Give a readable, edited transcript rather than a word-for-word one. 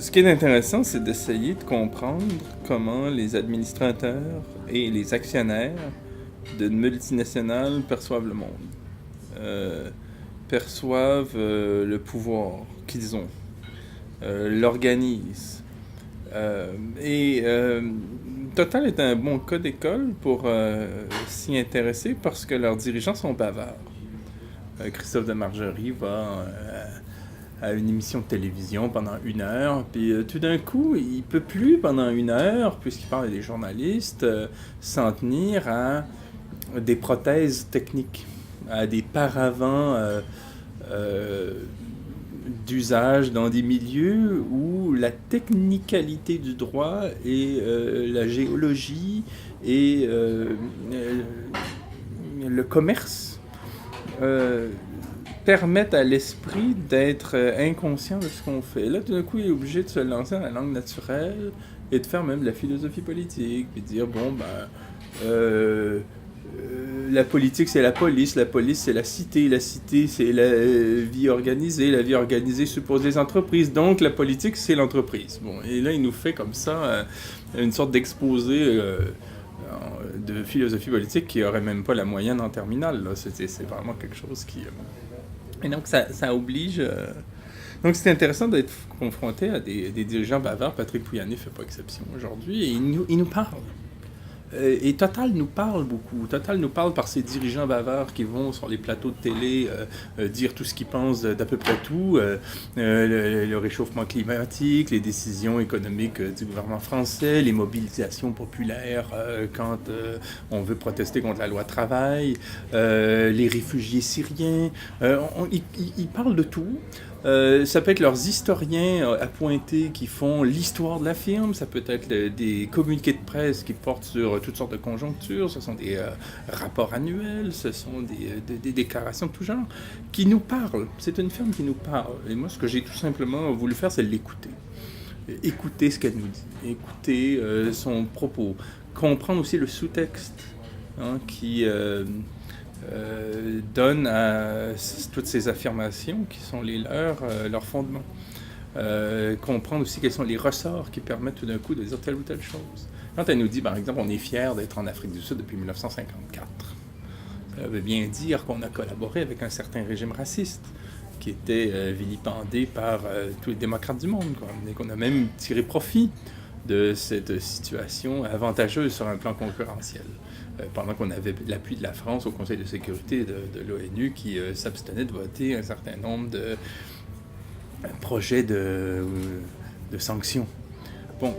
Ce qui est intéressant, c'est d'essayer de comprendre comment les administrateurs et les actionnaires d'une multinationale perçoivent le monde, euh, perçoivent le pouvoir qu'ils ont, l'organisent. Euh, et Total est un bon cas d'école pour s'y intéresser parce que leurs dirigeants sont bavards. Christophe de Margerie va à une émission de télévision pendant 1 heure, puis tout d'un coup, il peut plus pendant 1 heure, puisqu'il parle à des journalistes, s'en tenir à des prothèses techniques, à des paravents euh, d'usage dans des milieux où la technicalité du droit et la géologie et le commerce euh, permettent à l'esprit d'être inconscient de ce qu'on fait. Là, tout d'un coup, il est obligé de se lancer dans la langue naturelle et de faire même de la philosophie politique, puis de dire, bon, euh, la politique, c'est la police c'est la cité, c'est la vie organisée suppose les entreprises, donc la politique, c'est l'entreprise. Bon, et là, il nous fait comme ça une sorte d'exposé de philosophie politique qui aurait même pas la moyenne en terminale. Là. C'est vraiment quelque chose qui... Et donc, ça oblige... Donc, c'est intéressant d'être confronté à des dirigeants bavards. Patrick Pouyanné fait pas exception aujourd'hui. Et il nous parle. Et Total nous parle beaucoup. Total nous parle par ces dirigeants bavards qui vont sur les plateaux de télé dire tout ce qu'ils pensent d'à peu près tout. Le réchauffement climatique, les décisions économiques du gouvernement français, les mobilisations populaires quand on veut protester contre la loi travail, les réfugiés syriens. Ils parlent de tout. Ça peut être leurs historiens appointés qui font l'histoire de la firme, ça peut être des communiqués de presse qui portent sur toutes sortes de conjonctures, ce sont des rapports annuels, ce sont des déclarations de tout genre, qui nous parlent. C'est une firme qui nous parle. Et moi, ce que j'ai tout simplement voulu faire, c'est l'écouter. Écouter ce qu'elle nous dit, écouter son propos, comprendre aussi le sous-texte qui... donne à toutes ces affirmations qui sont les leurs, leur fondement. Comprendre aussi quels sont les ressorts qui permettent tout d'un coup de dire telle ou telle chose. Quand elle nous dit, par exemple, on est fiers d'être en Afrique du Sud depuis 1954, ça veut bien dire qu'on a collaboré avec un certain régime raciste qui était vilipendé par tous les démocrates du monde, quoi. Et qu'on a même tiré profit de cette situation avantageuse sur un plan concurrentiel. Pendant qu'on avait l'appui de la France au Conseil de sécurité de l'ONU qui s'abstenait de voter un certain nombre de projets de sanctions. Bon.